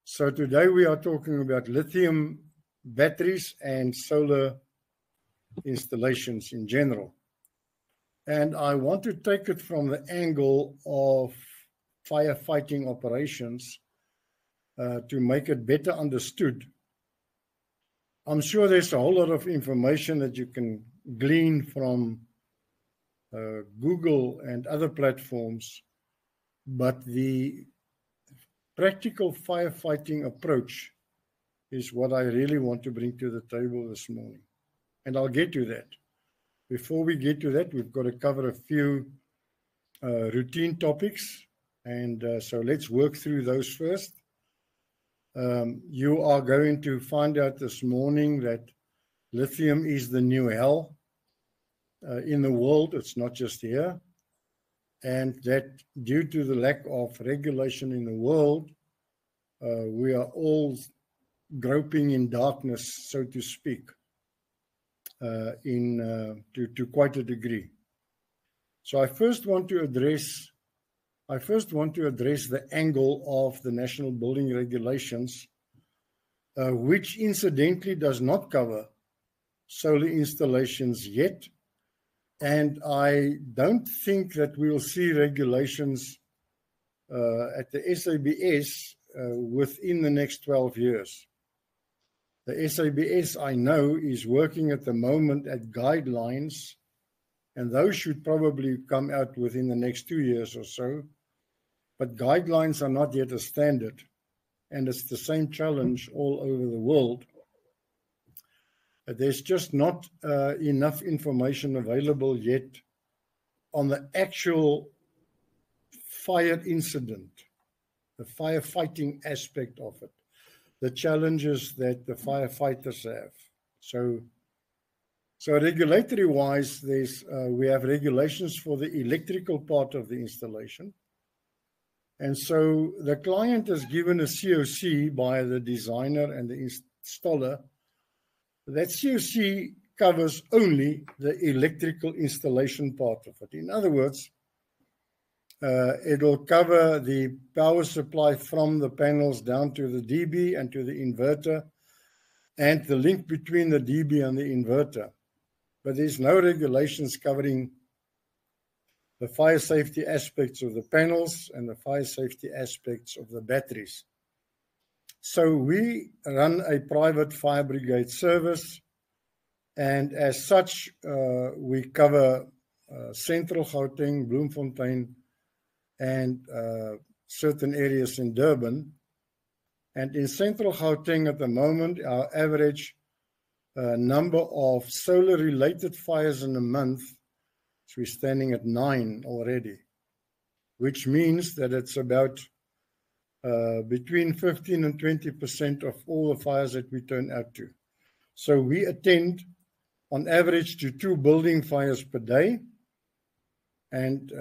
So today we are talking about lithium batteries and solar installations in general. And I want to take it from the angle of firefighting operations to make it better understood. I'm sure there's a whole lot of information that you can glean from Google and other platforms, but the practical firefighting approach is what I really want to bring to the table this morning. And I'll get to that. Before we get to that, we've got to cover a few routine topics. And so let's work through those first. You are going to find out this morning that lithium is the new hell in the world. It's not just here. And that due to the lack of regulation in the world, we are all groping in darkness, so to speak, to quite a degree. So I first want to address the angle of the National Building Regulations, which incidentally does not cover solar installations yet. And I don't think that we'll see regulations at the SABS within the next 12 years. The SABS, I know, is working at the moment at guidelines, and those should probably come out within the next 2 years or so. But guidelines are not yet a standard, and it's the same challenge all over the world. There's just not enough information available yet on the actual fire incident, the firefighting aspect of it, the challenges that the firefighters have. So regulatory-wise, we have regulations for the electrical part of the installation. And so the client is given a COC by the designer and the installer. That COC covers only the electrical installation part of it. In other words, it'll cover the power supply from the panels down to the DB and to the inverter and the link between the DB and the inverter. But there's no regulations covering the fire safety aspects of the panels and the fire safety aspects of the batteries. So we run a private fire brigade service, and as such, we cover Central Gauteng, Bloemfontein, and certain areas in Durban. And in Central Gauteng at the moment, our average number of solar-related fires in a month, so we're standing at 9 already, which means that it's about between 15 and 20% of all the fires that we turn out to. So we attend on average to 2 building fires per day. And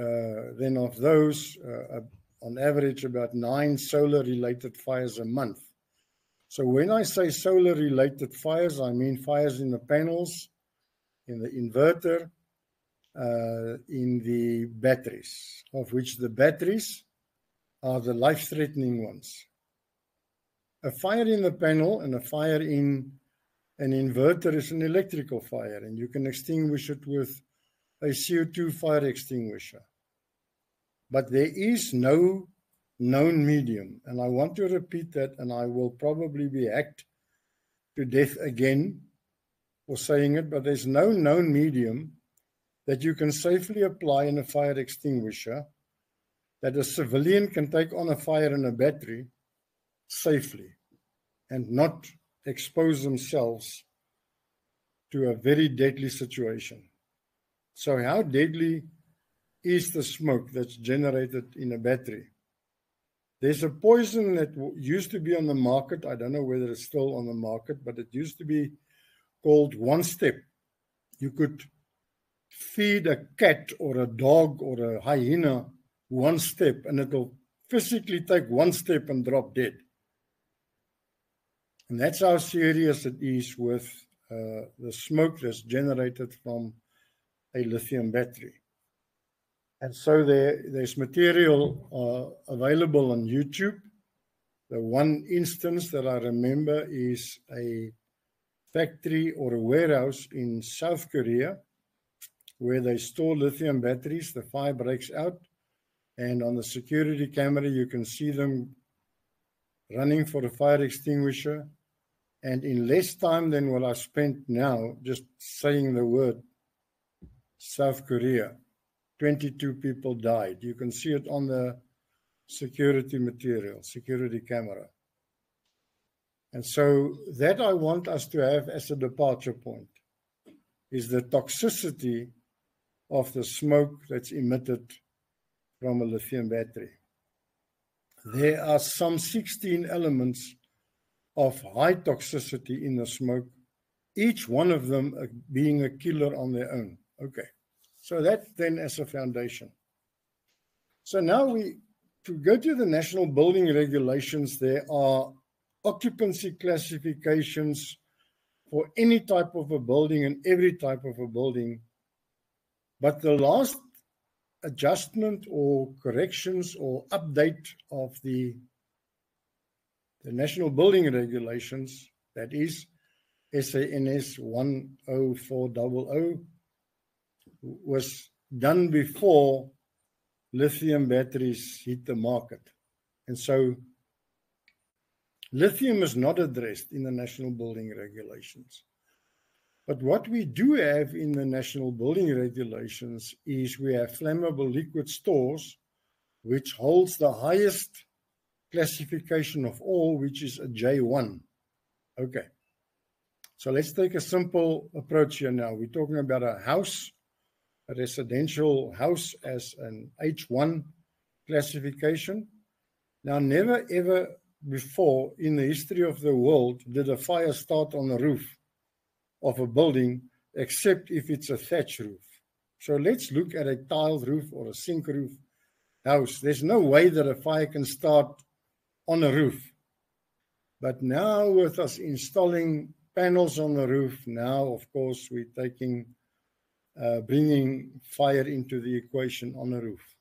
then of those, on average, about 9 solar-related fires a month. So when I say solar-related fires, I mean fires in the panels, in the inverter, in the batteries, of which the batteries are the life-threatening ones. A fire in the panel and a fire in an inverter is an electrical fire, and you can extinguish it with a CO2 fire extinguisher. But there is no known medium, and I want to repeat that, and I will probably be hacked to death again for saying it, but there's no known medium that you can safely apply in a fire extinguisher that a civilian can take on a fire in a battery safely and not expose themselves to a very deadly situation. So how deadly is the smoke that's generated in a battery? There's a poison that used to be on the market. I don't know whether it's still on the market, but it used to be called One Step. You could feed a cat or a dog or a hyena one step, and it'll physically take one step and drop dead. And that's how serious it is with the smoke that's generated from a lithium battery. And so there's material available on YouTube The one instance that I remember is a factory or a warehouse in South Korea where they store lithium batteries. The fire breaks out, and on the security camera, you can see them running for the fire extinguisher. And in less time than what I've spent now, just saying the word South Korea, 22 people died. You can see it on the security material, security camera. And so that I want us to have as a departure point is the toxicity of the smoke that's emitted from a lithium battery. There are some 16 elements of high toxicity in the smoke, each one of them being a killer on their own. Okay, so that then as a foundation. So now to go to the National Building Regulations, there are occupancy classifications for any type of a building and every type of a building. But the last adjustment or corrections or update of the National Building Regulations, that is SANS 10400, was done before lithium batteries hit the market. And so lithium is not addressed in the National Building Regulations. But what we do have in the National Building Regulations is we have flammable liquid stores, which holds the highest classification of all, which is a J1. Okay, so let's take a simple approach here now. We're talking about a house, a residential house as an H1 classification. Now, never ever before in the history of the world did a fire start on the roof of a building, except if it's a thatch roof. So let's look at a tiled roof or a sink roof house. There's no way that a fire can start on a roof. But now with us installing panels on the roof, now of course we're taking, bringing fire into the equation on the roof.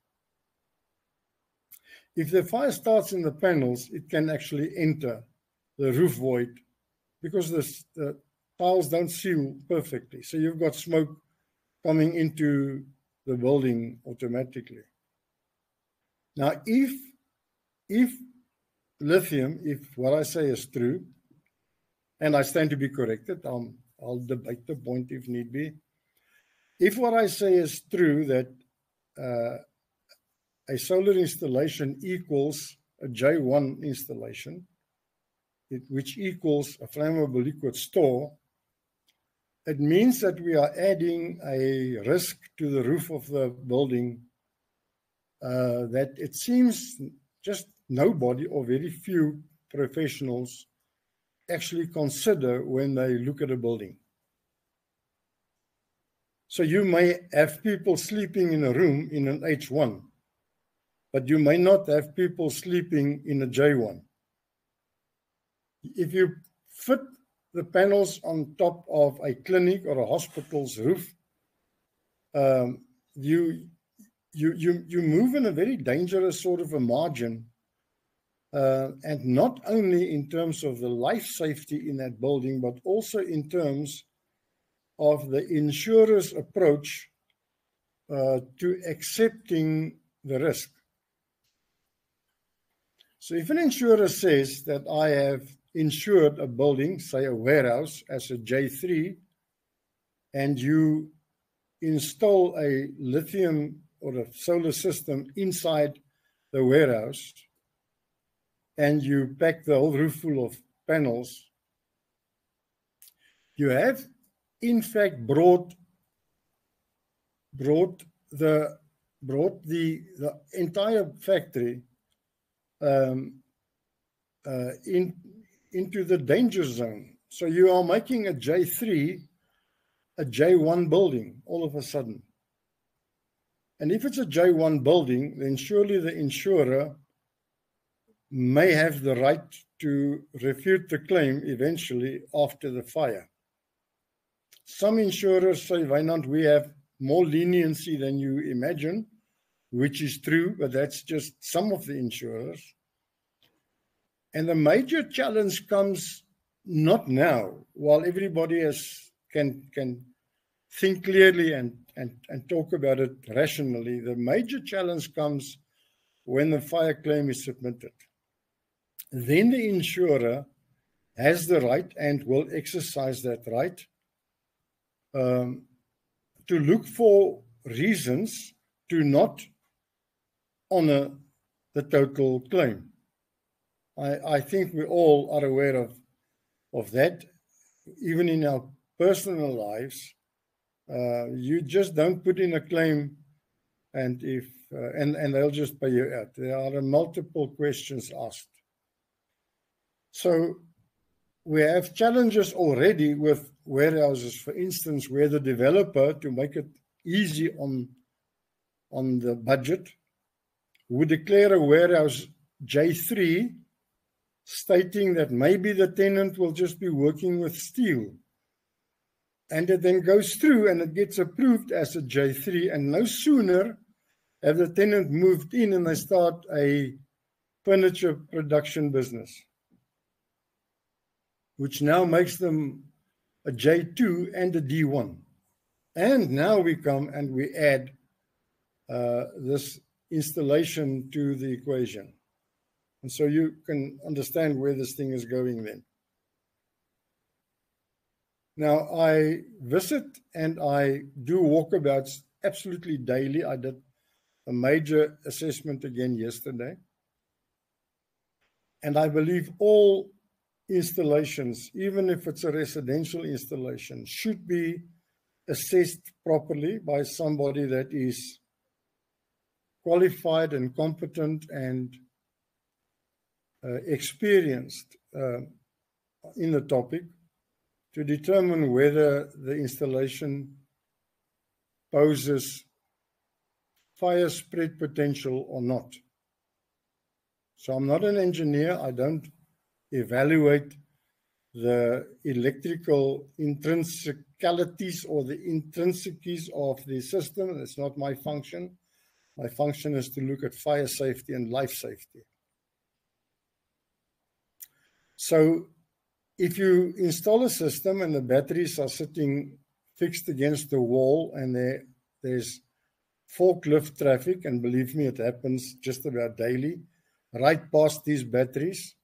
If the fire starts in the panels, it can actually enter the roof void because the tiles don't seal perfectly. So you've got smoke coming into the building automatically. Now, if lithium, if what I say is true, and I stand to be corrected, I'll debate the point if need be. If what I say is true, that a solar installation equals a J1 installation, which equals a flammable liquid store, it means that we are adding a risk to the roof of the building that it seems just nobody or very few professionals actually consider when they look at a building. So you may have people sleeping in a room in an H1, but you may not have people sleeping in a J1. If you fit the panels on top of a clinic or a hospital's roof, you move in a very dangerous sort of a margin, and not only in terms of the life safety in that building, but also in terms of the insurer's approach to accepting the risk. So if an insurer says that I have insured a building, say a warehouse, as a J3, and you install a lithium or a solar system inside the warehouse, and you pack the whole roof full of panels, you have in fact brought the entire factory into the danger zone. So you are making a J3 a J1 building all of a sudden. And if it's a J1 building, then surely the insurer may have the right to refute the claim eventually after the fire. Some insurers say, Wynand, we have more leniency than you imagine, which is true, but that's just some of the insurers. And the major challenge comes not now, while everybody can think clearly and talk about it rationally. The major challenge comes when the fire claim is submitted. Then the insurer has the right and will exercise that right to look for reasons to not honor the total claim. I think we all are aware of that. Even in our personal lives, you just don't put in a claim and they'll just pay you out. There are multiple questions asked. So we have challenges already with warehouses, for instance, where the developer, to make it easy on the budget, would declare a warehouse J3, stating that maybe the tenant will just be working with steel. And it then goes through and it gets approved as a J3, and no sooner have the tenant moved in and they start a furniture production business, which now makes them a J2 and a D1. And now we come and we add this installation to the equation. And so you can understand where this thing is going then. Now, I visit and I do walkabouts absolutely daily. I did a major assessment again yesterday. And I believe all installations, even if it's a residential installation, should be assessed properly by somebody that is qualified and competent and experienced in the topic to determine whether the installation poses fire spread potential or not. So I'm not an engineer. I don't evaluate the electrical intrinsicalities or the intrinsicies of the system. That's not my function. My function is to look at fire safety and life safety. So if you install a system and the batteries are sitting fixed against the wall and there's forklift traffic, and believe me, it happens just about daily, right past these batteries,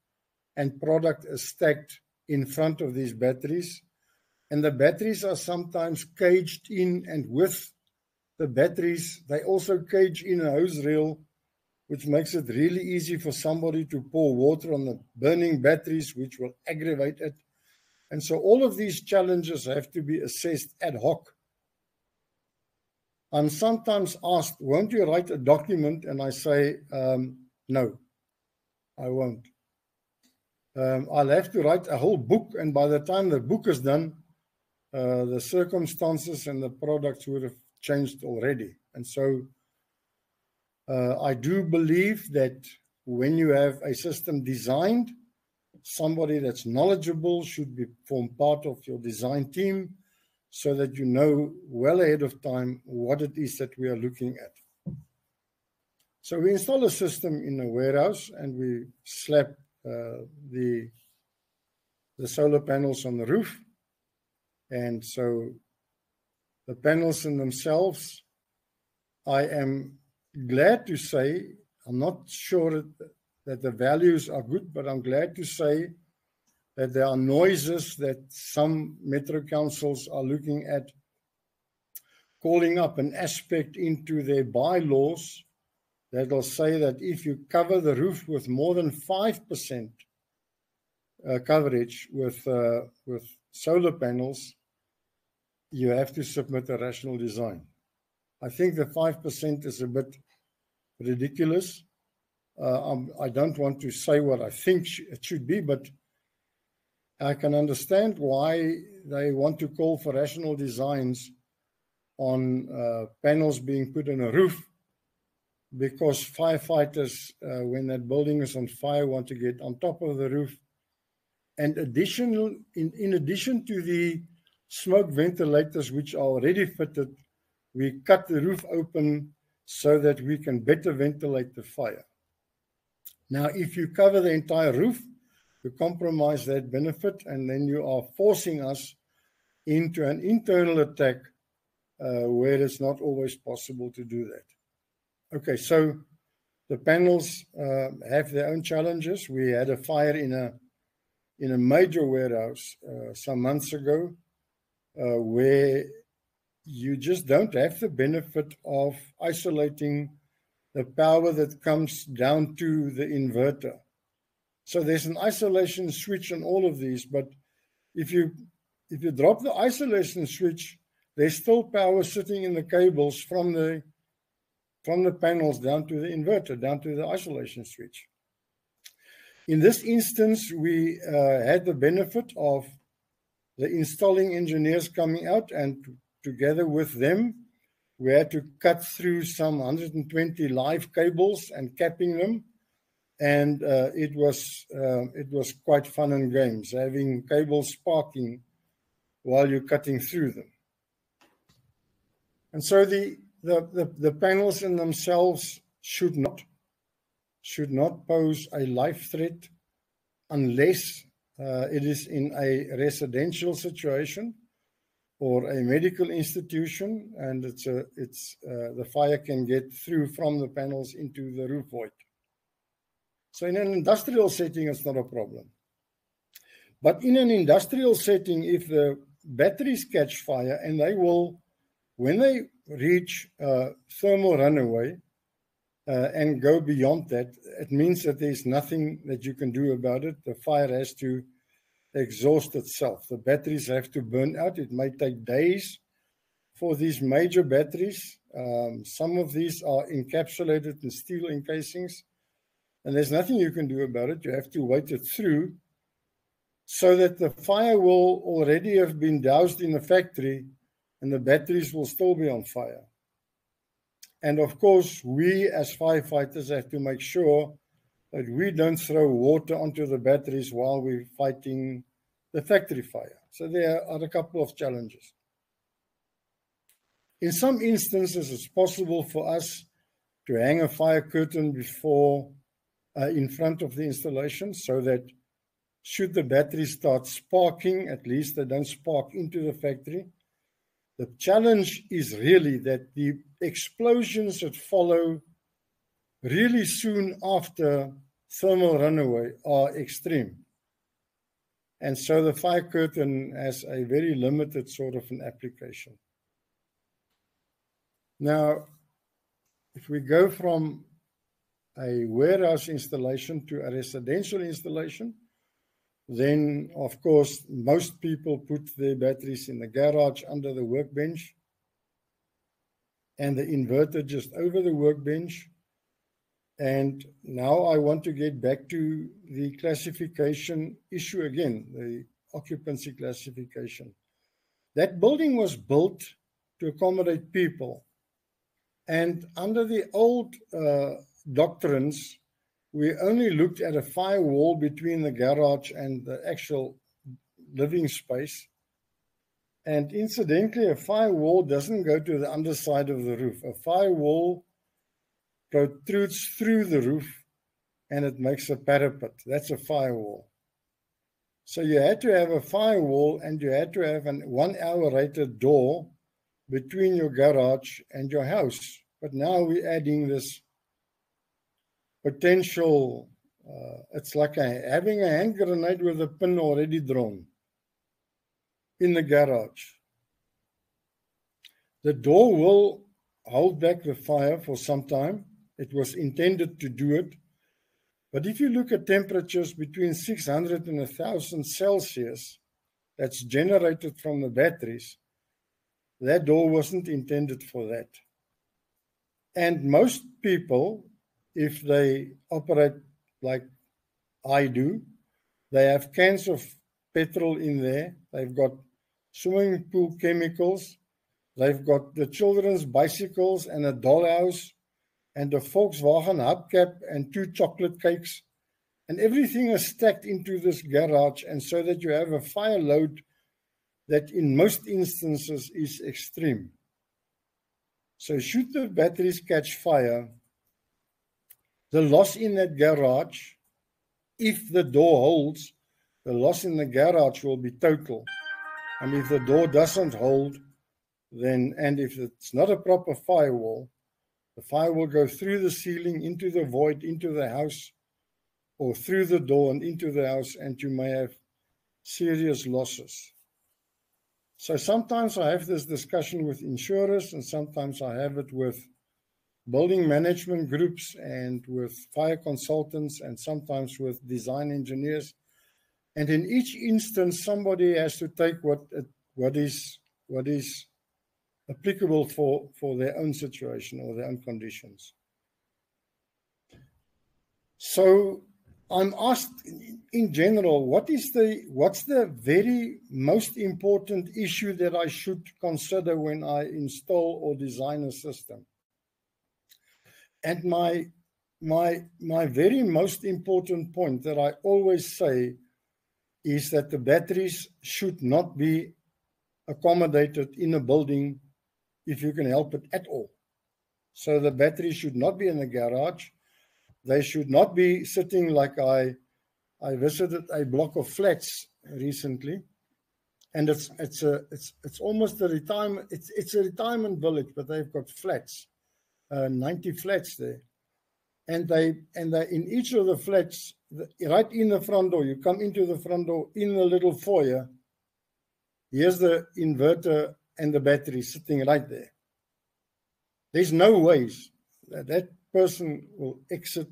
and product is stacked in front of these batteries, and the batteries are sometimes caged in, and with the batteries, they also cage in a hose reel, which makes it really easy for somebody to pour water on the burning batteries, which will aggravate it. And so all of these challenges have to be assessed ad hoc. I'm sometimes asked, won't you write a document? And I say, no, I won't. I'll have to write a whole book, and by the time the book is done, the circumstances and the products would have changed already. And so I do believe that when you have a system designed, somebody that's knowledgeable should form part of your design team so that you know well ahead of time what it is that we are looking at. So we install a system in a warehouse and we slap the solar panels on the roof. And so the panels in themselves, I am glad to say, I'm not sure that the values are good, but I'm glad to say that there are noises that some metro councils are looking at calling up an aspect into their bylaws that will say that if you cover the roof with more than 5% coverage with solar panels, you have to submit a rational design. I think the 5% is a bit ridiculous. I don't want to say what I think it should be, but I can understand why they want to call for rational designs on panels being put on a roof, because firefighters, when that building is on fire, want to get on top of the roof. And in addition to the smoke ventilators, which are already fitted, we cut the roof open so that we can better ventilate the fire. Now, if you cover the entire roof, to compromise that benefit, and then you are forcing us into an internal attack where it's not always possible to do that. Okay, so the panels have their own challenges. We had a fire in a major warehouse some months ago where you just don't have the benefit of isolating the power that comes down to the inverter. So there's an isolation switch on all of these, but if you drop the isolation switch, there's still power sitting in the cables from the panels down to the inverter, down to the isolation switch. In this instance, we had the benefit of the installing engineers coming out, and together with them, we had to cut through some 120 live cables and capping them. And it was quite fun and games, having cables sparking while you're cutting through them. And so the panels in themselves should not pose a life threat unless it is in a residential situation or a medical institution, and the fire can get through from the panels into the roof void. So in an industrial setting, it's not a problem. But in an industrial setting, if the batteries catch fire, and they will, when they reach thermal runaway and go beyond that, it means that there's nothing that you can do about it. The fire has to exhaust itself. The batteries have to burn out. It may take days for these major batteries. Some of these are encapsulated in steel encasings, and there's nothing you can do about it. You have to wait it through so that the fire will already have been doused in the factory and the batteries will still be on fire. And of course, we as firefighters have to make sure that we don't throw water onto the batteries while we're fighting the factory fire. So there are a couple of challenges. In some instances, it's possible for us to hang a fire curtain in front of the installation so that should the batteries start sparking, at least they don't spark into the factory. The challenge is really that the explosions that follow really soon after thermal runaway are extreme. And so the fire curtain has a very limited sort of an application. Now, if we go from a warehouse installation to a residential installation, then of course most people put their batteries in the garage under the workbench and the inverter just over the workbench. And now I want to get back to the classification issue again, the occupancy classification. That building was built to accommodate people. And under the old doctrines, we only looked at a firewall between the garage and the actual living space. And incidentally, a firewall doesn't go to the underside of the roof. A firewall protrudes through the roof and it makes a parapet. That's a firewall. So you had to have a firewall and you had to have a 1 hour rated door between your garage and your house. But now we're adding this potential, it's like having a hand grenade with a pin already drawn in the garage. The door will hold back the fire for some time. It was intended to do it. But if you look at temperatures between 600 and 1000 Celsius, that's generated from the batteries, that door wasn't intended for that. And most people, if they operate like I do, they have cans of petrol in there. They've got swimming pool chemicals. They've got the children's bicycles and a dollhouse and a Volkswagen hubcap and 2 chocolate cakes. And everything is stacked into this garage, and so that you have a fire load that in most instances is extreme. So should the batteries catch fire, the loss in that garage if the door holds, the loss in the garage will be total. And if the door doesn't hold, then, and if it's not a proper firewall, the fire will go through the ceiling, into the void, into the house, or through the door and into the house, and you may have serious losses. So sometimes I have this discussion with insurers, and sometimes I have it with building management groups and with fire consultants, and sometimes with design engineers. And in each instance, somebody has to take what is applicable for their own situation or their own conditions. So I'm asked in general, what's the very most important issue that I should consider when I install or design a system? And my very most important point that I always say is that the batteries should not be accommodated in a building if you can help it at all. So the batteries should not be in the garage. They should not be sitting like I visited a block of flats recently, and it's almost a retirement. It's a retirement village, but they've got flats, 90 flats there, and they in each of the flats, right in the front door. You come into the front door in the little foyer. Here's the inverter and the battery sitting right there. There's no ways that person will exit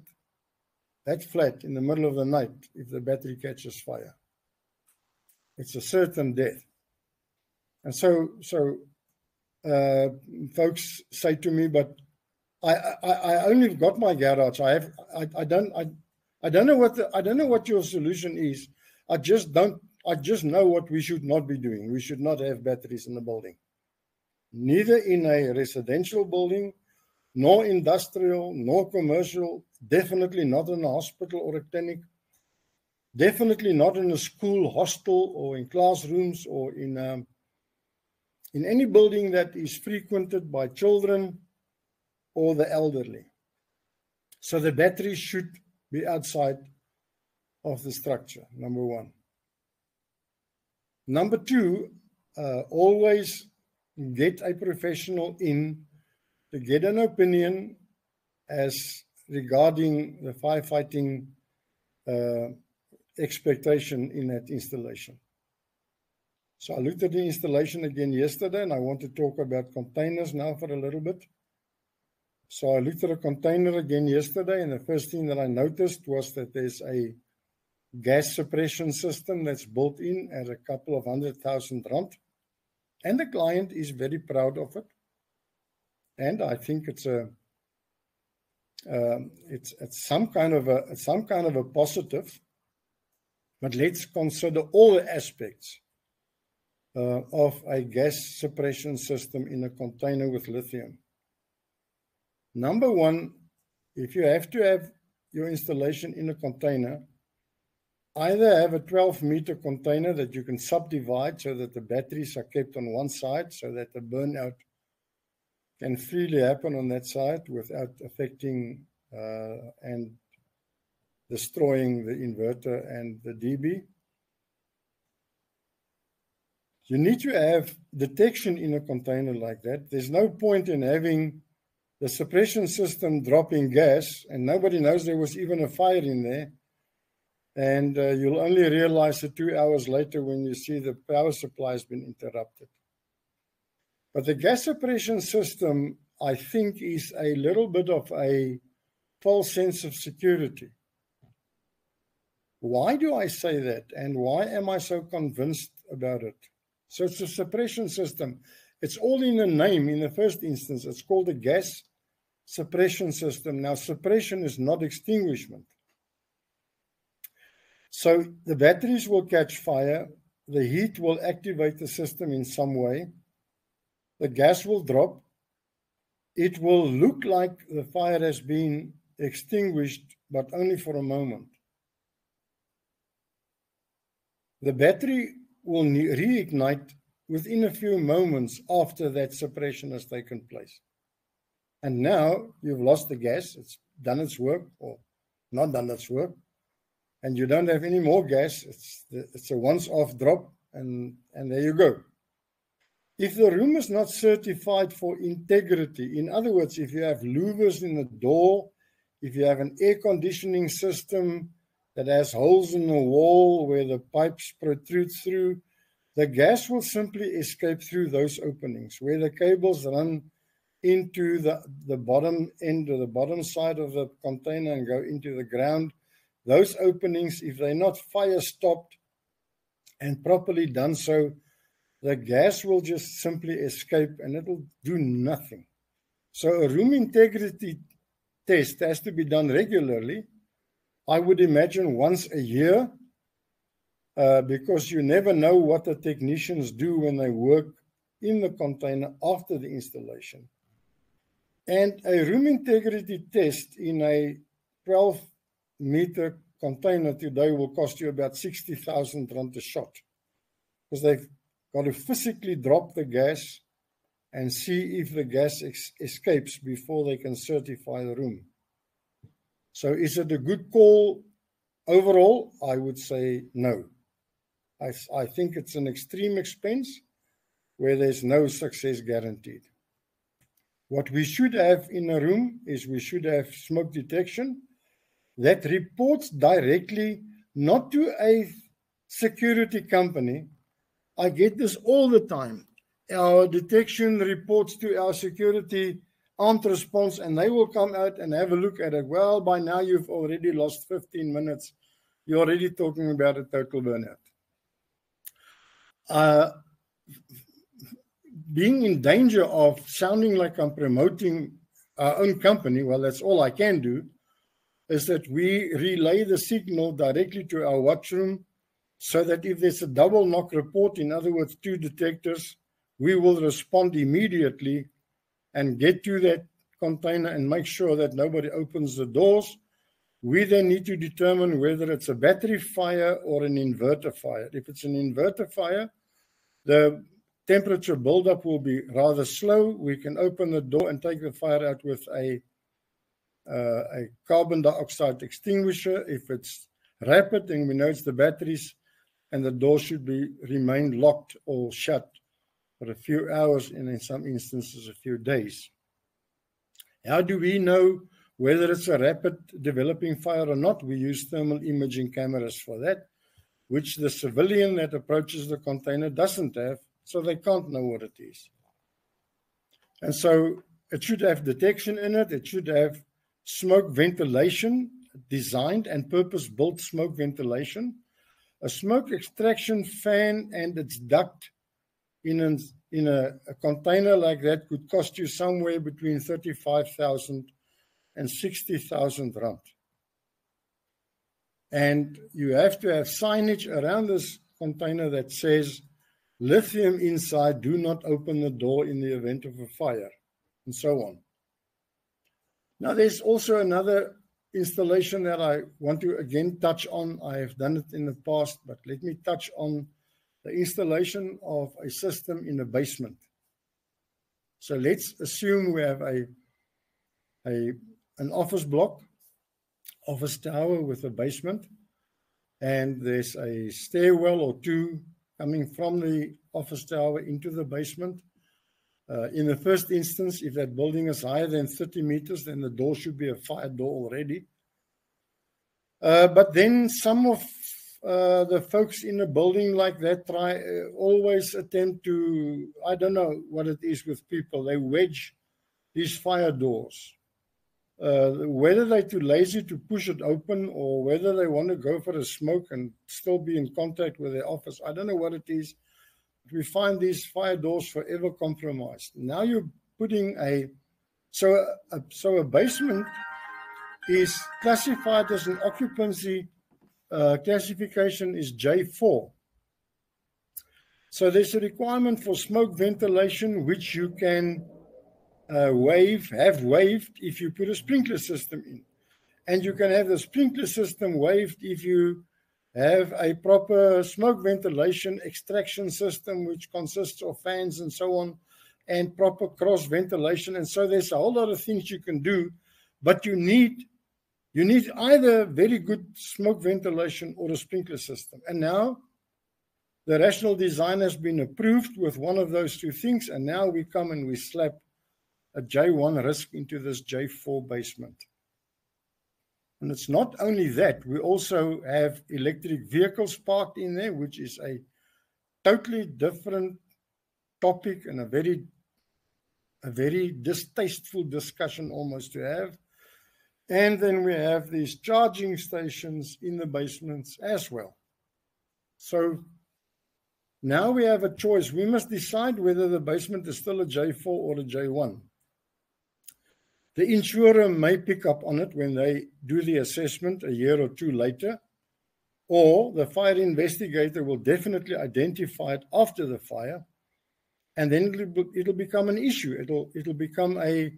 that flat in the middle of the night if the battery catches fire. It's a certain death. And so folks say to me, but I only got my garage. I don't know what your solution is. I just know what we should not be doing. We should not have batteries in the building. Neither in a residential building, nor industrial, nor commercial, definitely not in a hospital or a clinic, definitely not in a school, hostel, or in classrooms, or in any building that is frequented by children or the elderly. So the batteries should be outside of the structure, number one. Number two, always get a professional in to get an opinion as regarding the firefighting expectation in that installation. So I looked at the installation again yesterday, and I want to talk about containers now for a little bit. So I looked at a container again yesterday, and the first thing that I noticed was that there's a gas suppression system that's built in at a couple of R100,000. And the client is very proud of it. And I think it's some kind of a positive. But let's consider all the aspects of a gas suppression system in a container with lithium. Number one, if you have to have your installation in a container, either have a 12-meter container that you can subdivide so that the batteries are kept on one side so that the burnout can freely happen on that side without affecting and destroying the inverter and the DB. You need to have detection in a container like that. There's no point in having the suppression system dropping gas and nobody knows there was even a fire in there. And you'll only realize it 2 hours later when you see the power supply has been interrupted. But the gas suppression system, I think, is a little bit of a false sense of security. Why do I say that? And why am I so convinced about it? So it's a suppression system. It's all in the name in the first instance. It's called a gas suppression system. Now, suppression is not extinguishment. So the batteries will catch fire. The heat will activate the system in some way. The gas will drop. It will look like the fire has been extinguished, but only for a moment. The battery will reignite within a few moments after that suppression has taken place. And now you've lost the gas. It's done its work or not done its work. and you don't have any more gas. It's a once-off drop, and there you go. If the room is not certified for integrity, in other words, if you have louvers in the door, if you have an air conditioning system that has holes in the wall where the pipes protrude through, the gas will simply escape through those openings. Where the cables run into the bottom end or the bottom side of the container and go into the ground, those openings, if they're not fire stopped and properly done so, the gas will just simply escape and it'll do nothing. So a room integrity test has to be done regularly. I would imagine once a year, because you never know what the technicians do when they work in the container after the installation. And a room integrity test in a 12-meter container today will cost you about 60,000 rand a shot, because they've got to physically drop the gas and see if the gas escapes before they can certify the room. So is it a good call overall? I would say no. I think it's an extreme expense where there's no success guaranteed. What we should have in a room is we should have smoke detection that reports directly, not to a security company. I get this all the time. Our detection reports to our security armed response, and they will come out and have a look at it. Well, by now you've already lost 15 minutes. You're already talking about a total burnout. Being in danger of sounding like I'm promoting our own company, well, that's all I can do, is that we relay the signal directly to our watchroom, so that if there's a double knock report, in other words, 2 detectors, we will respond immediately and get to that container and make sure that nobody opens the doors. We then need to determine whether it's a battery fire or an inverter fire. If it's an inverter fire, the temperature buildup will be rather slow. We can open the door and take the fire out with a carbon dioxide extinguisher. If it's rapid, then we know it's the batteries, and the door should remain locked or shut for a few hours, and in some instances a few days. How do we know whether it's a rapid developing fire or not? We use thermal imaging cameras for that, which the civilian that approaches the container doesn't have, so they can't know what it is. And so it should have detection in it. It should have smoke ventilation, designed and purpose-built smoke ventilation. A smoke extraction fan and its duct in a container like that could cost you somewhere between 35,000 and 60,000 rand. And you have to have signage around this container that says, lithium inside, do not open the door in the event of a fire, and so on. Now, there's also another installation that I want to again touch on. I have done it in the past, but let me touch on the installation of a system in a basement. So let's assume we have an office block, office tower with a basement, and there's a stairwell or 2 coming from the office tower into the basement. In the first instance, if that building is higher than 30 meters, then the door should be a fire door already. But then some of the folks in a building like that always attempt to, I don't know what it is with people, they wedge these fire doors. Whether they're too lazy to push it open or whether they want to go for a smoke and still be in contact with their office, I don't know what it is. We find these fire doors forever compromised. Now you're putting so a basement is classified as an occupancy classification is J4. So there's a requirement for smoke ventilation, which you can have waived if you put a sprinkler system in. And you can have the sprinkler system waived if you have a proper smoke ventilation extraction system, which consists of fans and so on, and proper cross ventilation. And so there's a whole lot of things you can do, but you need You need either very good smoke ventilation or a sprinkler system. And now the rational design has been approved with one of those two things, and now we come and we slap a J1 risk into this J4 basement. And it's not only that, we also have electric vehicles parked in there, which is a totally different topic and a very distasteful discussion almost to have. And then we have these charging stations in the basements as well. So now we have a choice. We must decide whether the basement is still a J4 or a J1. The insurer may pick up on it when they do the assessment a year or two later, or the fire investigator will definitely identify it after the fire, and then it'll become an issue. It'll become a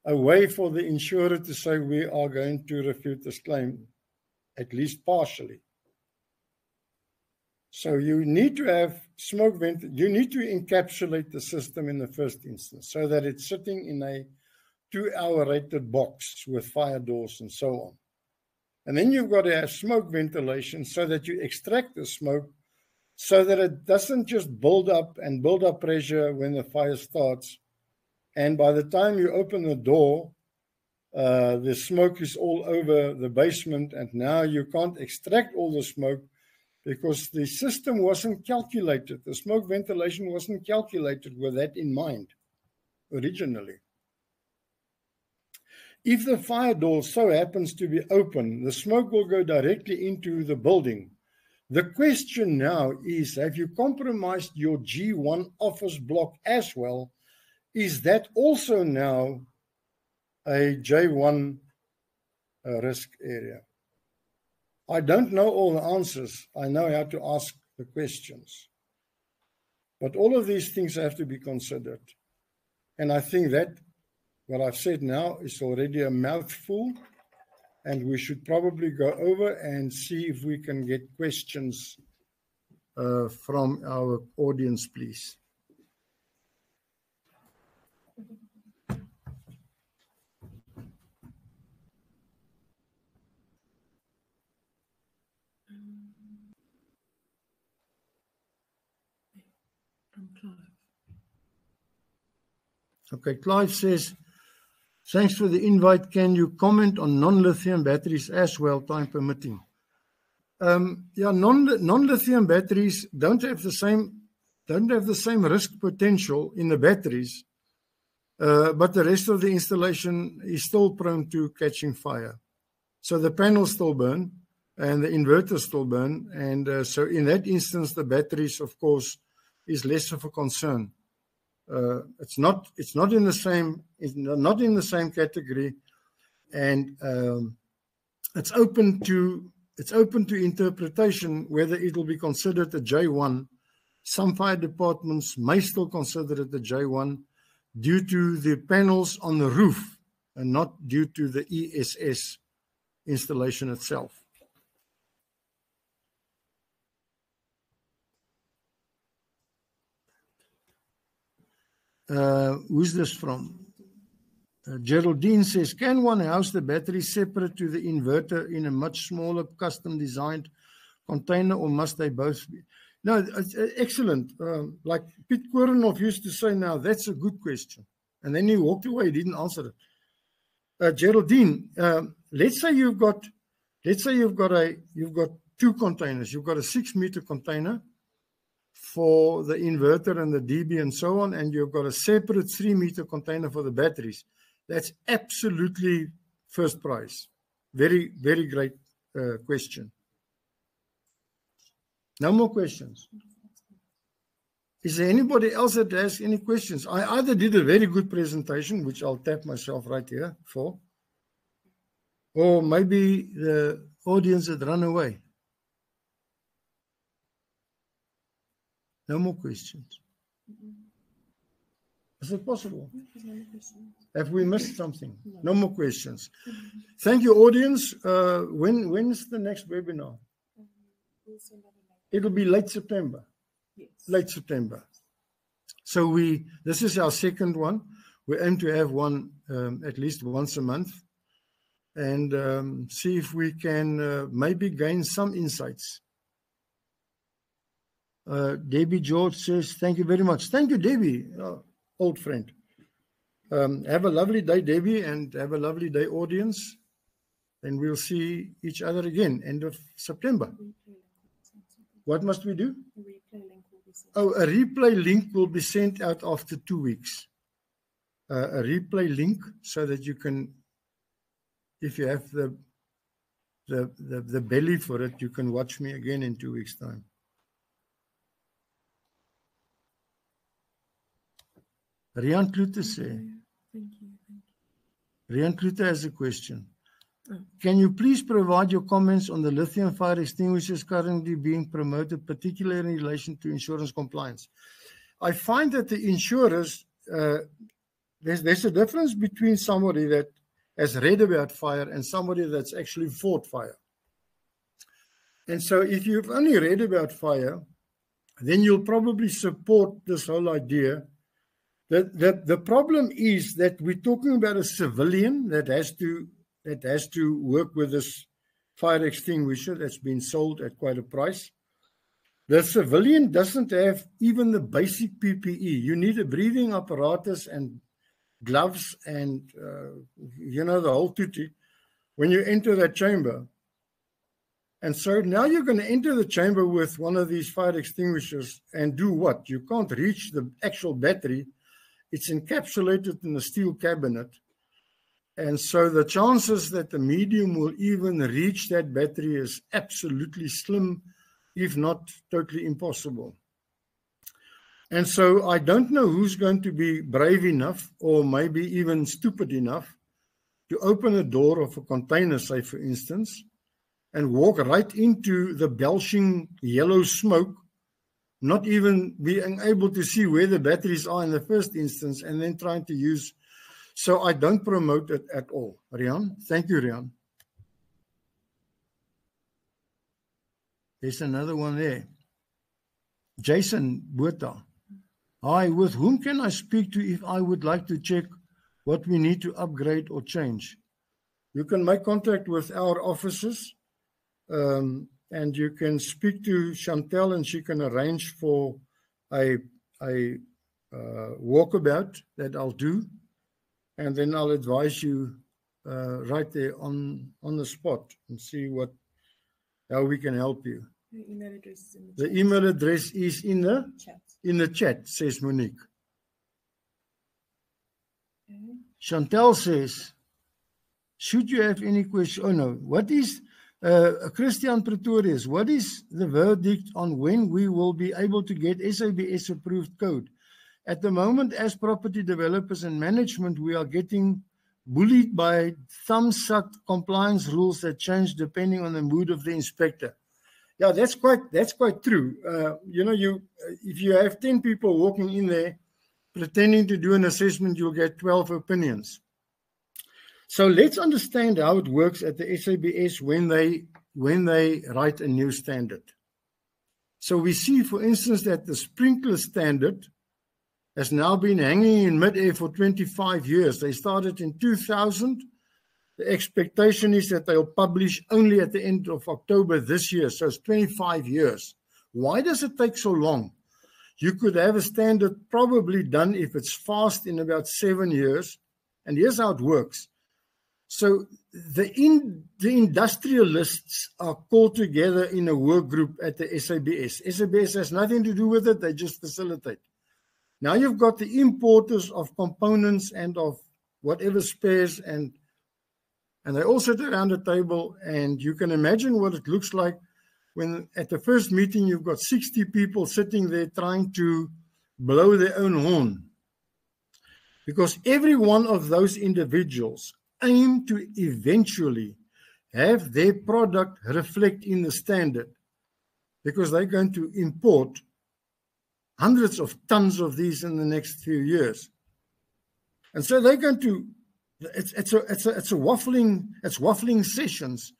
way for the insurer to say we are going to refute this claim, at least partially. So you need to have smoke vent. You need to encapsulate the system in the first instance so that it's sitting in a 2-hour rated box with fire doors and so on. And then you've got to have smoke ventilation so that you extract the smoke so that it doesn't just build up pressure when the fire starts. And by the time you open the door, the smoke is all over the basement, and now you can't extract all the smoke because the system wasn't calculated. The smoke ventilation wasn't calculated with that in mind originally. If the fire door so happens to be open, the smoke will go directly into the building. The question now is, have you compromised your G1 office block as well? Is that also now a J1 risk area? I don't know all the answers. I know how to ask the questions. But all of these things have to be considered. And I think that what I've said now is already a mouthful, and we should probably go over and see if we can get questions from our audience, please. Okay, Clive says, thanks for the invite. Can you comment on non-lithium batteries as well, time permitting? Yeah, non-lithium batteries don't have the same risk potential in the batteries, but the rest of the installation is still prone to catching fire. So the panels still burn and the inverters still burn, and so in that instance, the batteries, of course, is less of a concern. It's not in the same category, and it's open to interpretation whether it will be considered a J1. Some fire departments may still consider it a J1 due to the panels on the roof and not due to the ESS installation itself. Who's this from? Geraldine says, can one house the battery separate to the inverter in a much smaller custom designed container, or must they both be? No, excellent. Like Pete Korenhoff used to say, now that's a good question. And then he walked away, he didn't answer it. Geraldine, let's say you've got two containers. You've got a 6-meter container for the inverter and the DB and so on, and you've got a separate 3-meter container for the batteries. That's absolutely first prize. Very, very great question. No more questions. Is there anybody else that has any questions? I either did a very good presentation, which I'll tap myself right here for, or maybe the audience had run away. No more questions. Is it possible? Have we missed something? No more questions. Thank you, audience. When is the next webinar? It'll be late September. Yes. Late September. So this is our second one. We aim to have one at least once a month. and see if we can maybe gain some insights. Debbie George says, thank you very much. Thank you, Debbie, old friend. Have a lovely day, Debbie, and have a lovely day, audience. And we'll see each other again, end of September. What must we do? A replay link will be sent out after 2 weeks. A replay link so that you can, if you have the belly for it, you can watch me again in 2 weeks' time. Rian Klute say. Thank you. Rian Klute has a question. Can you please provide your comments on the lithium fire extinguishers currently being promoted, particularly in relation to insurance compliance? I find that the insurers, there's a difference between somebody that has read about fire and somebody that's actually fought fire. And so if you've only read about fire, then you'll probably support this whole idea. The problem is that we're talking about a civilian that has to work with this fire extinguisher that's been sold at quite a price. The civilian doesn't have even the basic PPE. You need a breathing apparatus and gloves and, the whole tutti when you enter that chamber. And so now you're going to enter the chamber with one of these fire extinguishers and do what? You can't reach the actual battery. It's encapsulated in a steel cabinet. And so the chances that the medium will even reach that battery is absolutely slim, if not totally impossible. And so I don't know who's going to be brave enough or maybe even stupid enough to open a door of a container, say, for instance, and walk right into the belching yellow smoke, not even being able to see where the batteries are in the first instance, and then trying to use. So I don't promote it at all. Rian, thank you, Rian. There's another one there. Jason Botha. Hi, with whom can I speak to if I would like to check what we need to upgrade or change? You can make contact with our offices, and you can speak to Chantel, and she can arrange for a walkabout that I'll do, and then I'll advise you right there on the spot and see how we can help you. The email address is in the chat. The email address is in the Chat. In the chat, says Monique. Okay. Chantel says, should you have any question? Oh no, what is Christian Pretorius, what is the verdict on when we will be able to get SABS approved code? At the moment, as property developers and management, we are getting bullied by thumb-sucked compliance rules that change depending on the mood of the inspector. Yeah, that's quite true. If you have 10 people walking in there pretending to do an assessment, you'll get 12 opinions. So let's understand how it works at the SABS when they write a new standard. So we see, for instance, that the sprinkler standard has now been hanging in mid-air for 25 years. They started in 2000. The expectation is that they'll publish only at the end of October this year, so it's 25 years. Why does it take so long? You could have a standard probably done, if it's fast, in about 7 years. And here's how it works. So the industrialists are called together in a work group at the SABS. SABS has nothing to do with it, they just facilitate. Now you've got the importers of components and of whatever spares, and they all sit around the table, and you can imagine what it looks like when at the first meeting you've got 60 people sitting there trying to blow their own horn. Because every one of those individuals aim to eventually have their product reflect in the standard, because they're going to import hundreds of tons of these in the next few years. And so they're going to, it's waffling sessions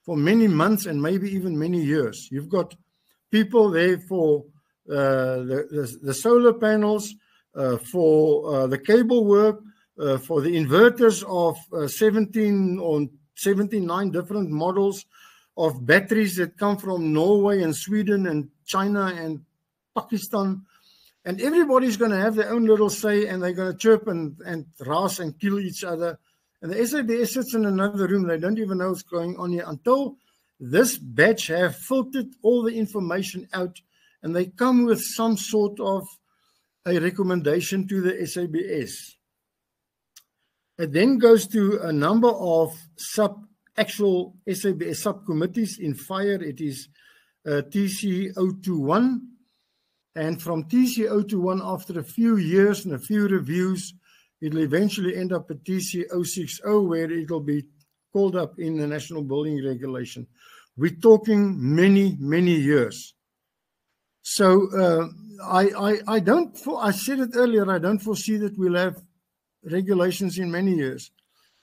for many months and maybe even many years. You've got people there for the solar panels, for the cable work, for the inverters of 17 or 79 different models of batteries that come from Norway and Sweden and China and Pakistan. And everybody's going to have their own little say, and they're going to chirp and rouse and kill each other. And the SABS sits in another room. They don't even know what's going on here until this batch have filtered all the information out, and they come with some sort of a recommendation to the SABS. It then goes to a number of actual SABS subcommittees. In fire, it is TC021. And from TC021, after a few years and a few reviews, it will eventually end up at TC060, where it will be called up in the National Building Regulation. We're talking many, many years. So I said it earlier, I don't foresee that we'll have regulations in many years.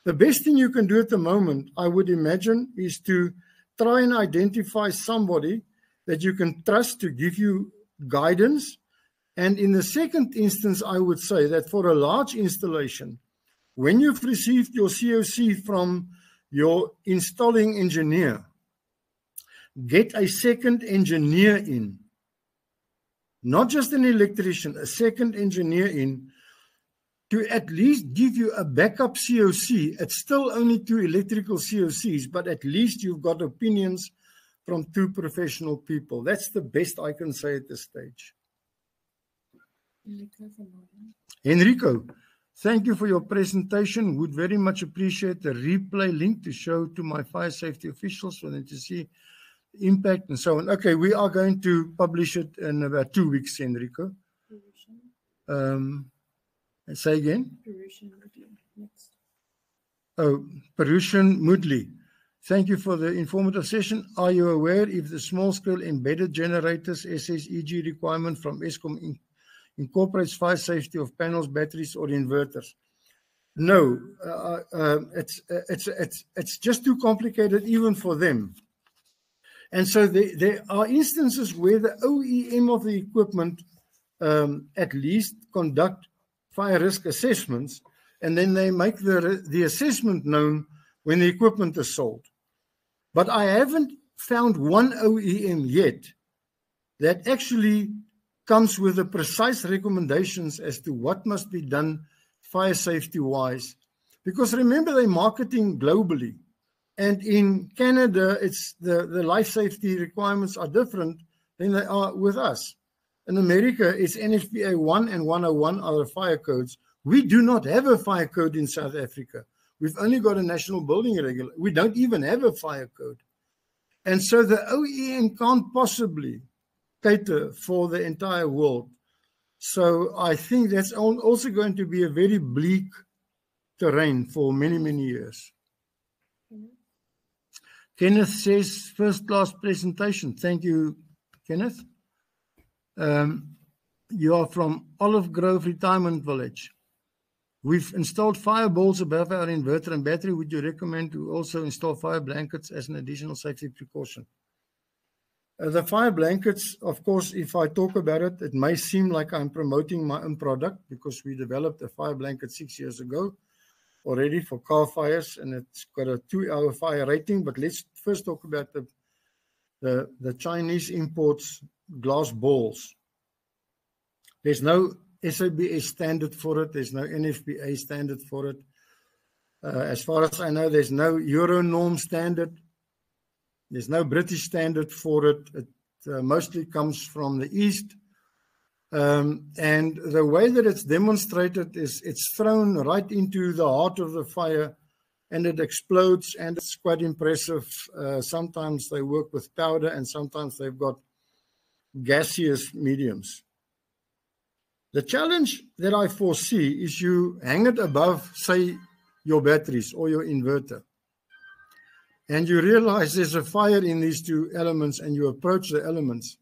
The best thing you can do at the moment, I would imagine, is to try and identify somebody that you can trust to give you guidance. And in the second instance, I would say that for a large installation, when you've received your COC from your installing engineer, get a second engineer in. Not just an electrician, a second engineer in, to at least give you a backup COC. It's still only 2 electrical COCs, but at least you've got opinions from 2 professional people. That's the best I can say at this stage. Enrico, thank you for your presentation. Would very much appreciate the replay link to show to my fire safety officials for them to see the impact and so on. Okay, we are going to publish it in about 2 weeks, Enrico. Say again? Perushin Moodley. Next. Oh, Perushin Moodley. Thank you for the informative session. Are you aware if the small-scale embedded generators SSEG requirement from Eskom incorporates fire safety of panels, batteries, or inverters? No, it's just too complicated even for them. And so there are instances where the OEM of the equipment at least conduct fire risk assessments, and then they make the assessment known when the equipment is sold. But I haven't found one OEM yet that actually comes with the precise recommendations as to what must be done fire safety-wise. Because remember, they're marketing globally. And in Canada, it's the life safety requirements are different than they are with us. In America, it's NFPA 1 and 101 are the fire codes. We do not have a fire code in South Africa. We've only got a national building regulation. We don't even have a fire code. And so the OEM can't possibly cater for the entire world. So I think that's also going to be a very bleak terrain for many, many years. Kenneth says, first class presentation. Thank you, Kenneth. You are from Olive Grove Retirement Village. We've installed fire balls above our inverter and battery. Would you recommend to also install fire blankets as an additional safety precaution? The fire blankets, of course, if I talk about it, it may seem like I'm promoting my own product because we developed a fire blanket 6 years ago already for car fires, and it's got a 2-hour fire rating. But let's first talk about the Chinese imports glass balls. There's no SABS standard for it. There's no NFPA standard for it. As far as I know, there's no Euronorm standard. There's no British standard for it. It mostly comes from the East. And the way that it's demonstrated is it's thrown right into the heart of the fire and it explodes, and it's quite impressive. Sometimes they work with powder and sometimes they've got gaseous mediums. The challenge that I foresee is you hang it above, say, your batteries or your inverter, and you realize there's a fire in these 2 elements, and you approach the elements,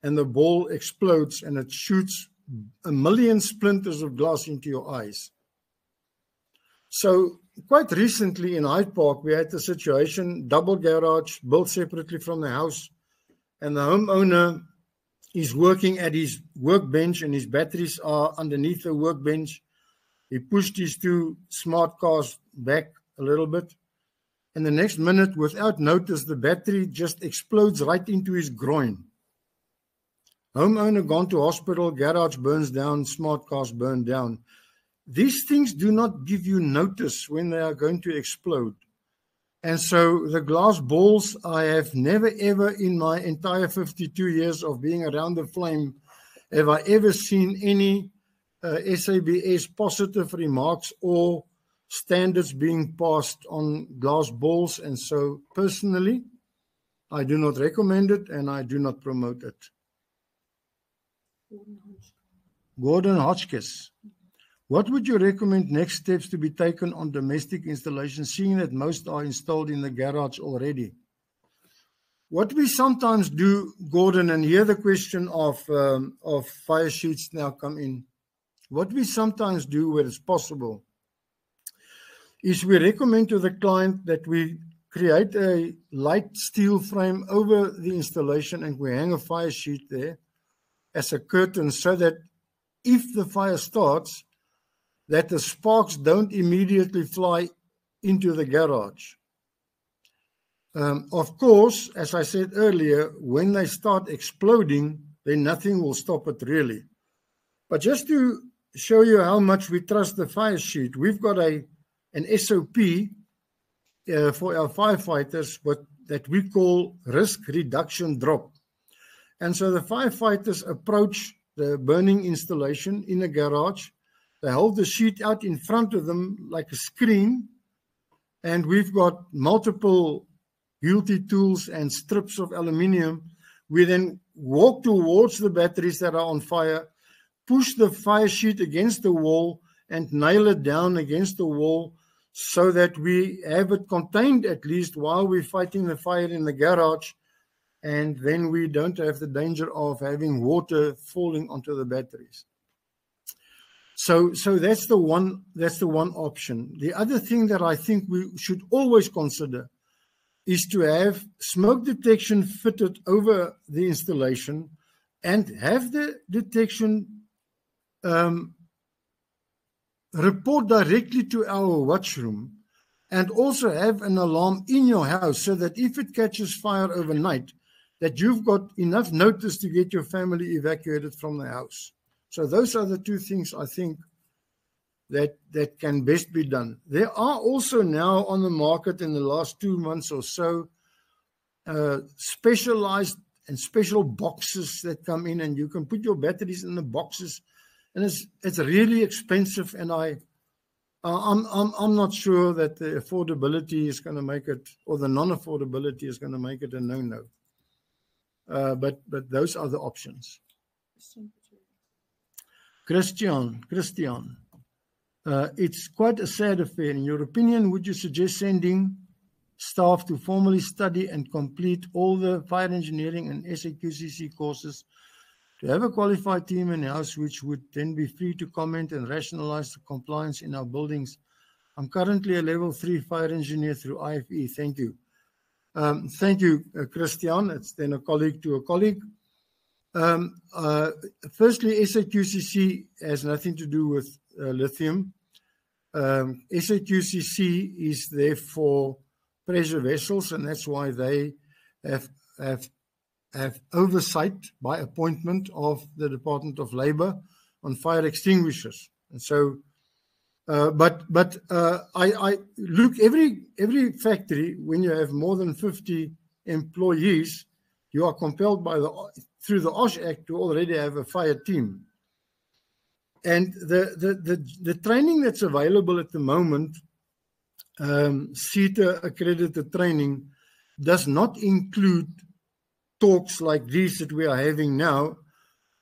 and the ball explodes, and it shoots 1 million splinters of glass into your eyes. So quite recently in Hyde Park, we had a situation, double garage, built separately from the house, and the homeowner is working at his workbench, and his batteries are underneath the workbench. He pushed his 2 smart cars back a little bit, and the next minute, without notice, the battery just explodes right into his groin. Homeowner gone to hospital, garage burns down, smart cars burn down. These things do not give you notice when they are going to explode. And so the glass balls, I have never ever in my entire 52 years of being around the flame, have I ever seen any SABS positive remarks or standards being passed on glass balls. And so personally, I do not recommend it and I do not promote it. Gordon Hotchkiss. What would you recommend next steps to be taken on domestic installation, seeing that most are installed in the garage already? What we sometimes do, Gordon, and here the question of fire sheets now come in. What we sometimes do where it's possible is we recommend to the client that we create a light steel frame over the installation and we hang a fire sheet there as a curtain so that if the fire starts, that the sparks don't immediately fly into the garage. Of course, as I said earlier, when they start exploding, then nothing will stop it really. But just to show you how much we trust the fire sheet, we've got an SOP for our firefighters that we call risk reduction drop. And so the firefighters approach the burning installation in a garage. They hold the sheet out in front of them like a screen, and we've got multiple Hilti tools and strips of aluminium. We then walk towards the batteries that are on fire, push the fire sheet against the wall and nail it down against the wall so that we have it contained at least while we're fighting the fire in the garage, and then we don't have the danger of having water falling onto the batteries. So that's the one option. The other thing that I think we should always consider is to have smoke detection fitted over the installation and have the detection report directly to our watchroom, and also have an alarm in your house so that if it catches fire overnight, that you've got enough notice to get your family evacuated from the house. So those are the two things I think that can best be done. There are also now on the market in the last 2 months or so specialized and special boxes that come in, and you can put your batteries in the boxes, and it's really expensive, and I'm not sure that the affordability is going to make it, or the non-affordability is going to make it a no-no. But those are the options. Christian, it's quite a sad affair. In your opinion, would you suggest sending staff to formally study and complete all the fire engineering and SAQCC courses to have a qualified team in-house which would then be free to comment and rationalize the compliance in our buildings? I'm currently a level 3 fire engineer through IFE. Thank you. Thank you, Christian. It's then a colleague to a colleague. Firstly, SAQCC has nothing to do with lithium. SAQCC is there for pressure vessels, and that's why they have oversight by appointment of the Department of Labor on fire extinguishers. And so, but I look, every factory, when you have more than 50 employees, you are compelled by through the OSH Act to already have a fire team. And the training that's available at the moment, CETA accredited training, does not include talks like these that we are having now.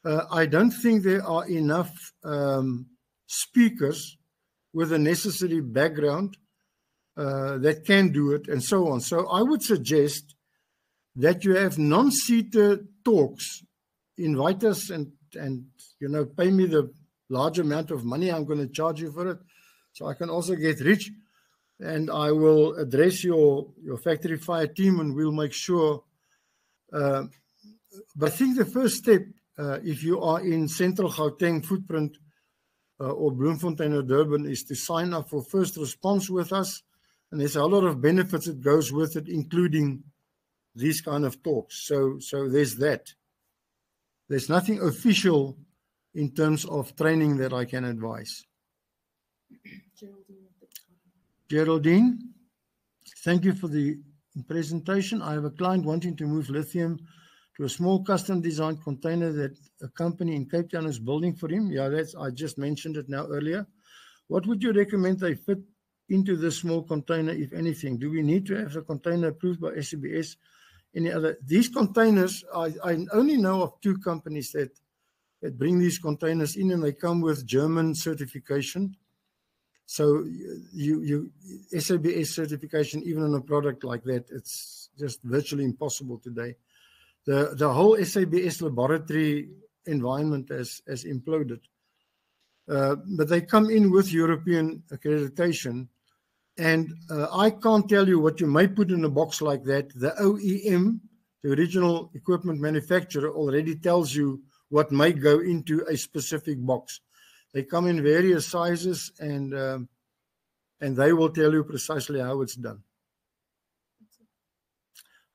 I don't think there are enough speakers with the necessary background that can do it, and so on. So I would suggest that you have non-CETA talks, invite us and pay me the large amount of money I'm going to charge you for it, so I can also get rich, and I will address your factory fire team, and we'll make sure. But I think the first step, if you are in Central Gauteng footprint or Bloemfontein or Durban, is to sign up for first response with us. And there's a lot of benefits that goes with it, including these kind of talks. So there's that. There's nothing official in terms of training that I can advise. Geraldine, thank you for the presentation. I have a client wanting to move lithium to a small custom designed container that a company in Cape Town is building for him. Yeah, I just mentioned it now earlier. What would you recommend they fit into this small container, if anything? Do we need to have the container approved by SABS? Any other? These containers, I only know of 2 companies that bring these containers in, and they come with German certification. So you SABS certification, even on a product like that, it's just virtually impossible today. The whole SABS laboratory environment has imploded. But they come in with European accreditation. And I can't tell you what you may put in a box like that. The OEM, the original equipment manufacturer, already tells you what may go into a specific box. They come in various sizes, and they will tell you precisely how it's done.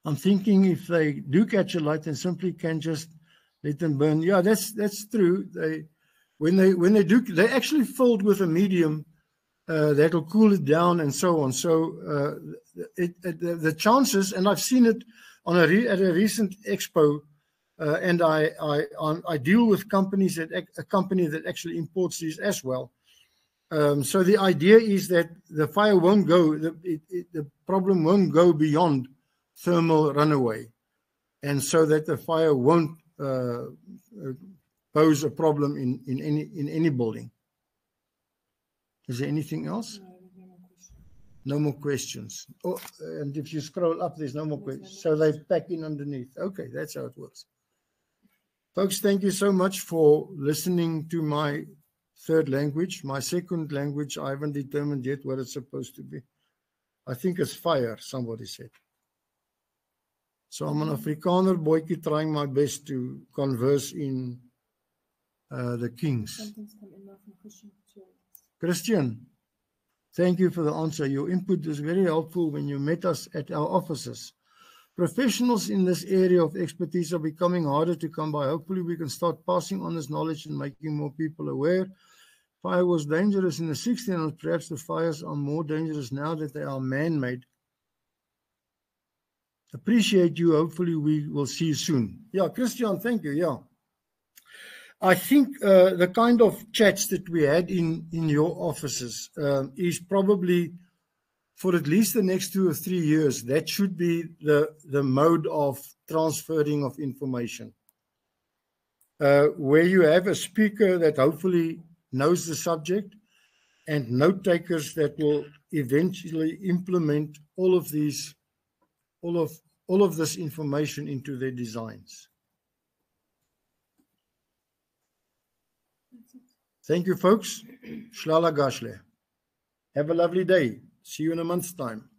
I'm thinking if they do catch a light and simply can just let them burn. Yeah, that's true. When they do, they actually filled with a medium that'll cool it down and so on. So the chances, and I've seen it on at a recent expo, and I deal with companies a company that actually imports these as well. So the idea is that the fire won't go, the problem won't go beyond thermal runaway, and so that the fire won't pose a problem in any building. Is there anything else? No more questions. Oh, and if you scroll up, there's no more questions. So they pack in underneath. Okay, that's how it works. Folks, thank you so much for listening to my third language. My second language, I haven't determined yet what it's supposed to be. I think it's fire, somebody said. So I'm an Afrikaner boykie trying my best to converse in the Kings. Christian, thank you for the answer. Your input was very helpful when you met us at our offices. Professionals in this area of expertise are becoming harder to come by. Hopefully we can start passing on this knowledge and making more people aware. Fire was dangerous in the 1600s. Perhaps the fires are more dangerous now that they are man-made. Appreciate you. Hopefully we will see you soon. Yeah, Christian, thank you. Yeah. I think the kind of chats that we had in your offices is probably for at least the next 2 or 3 years. That should be the mode of transferring of information. Where you have a speaker that hopefully knows the subject and note takers that will eventually implement all of these, all of this information into their designs. Thank you, folks. Shlala Gashle. Have a lovely day. See you in a month's time.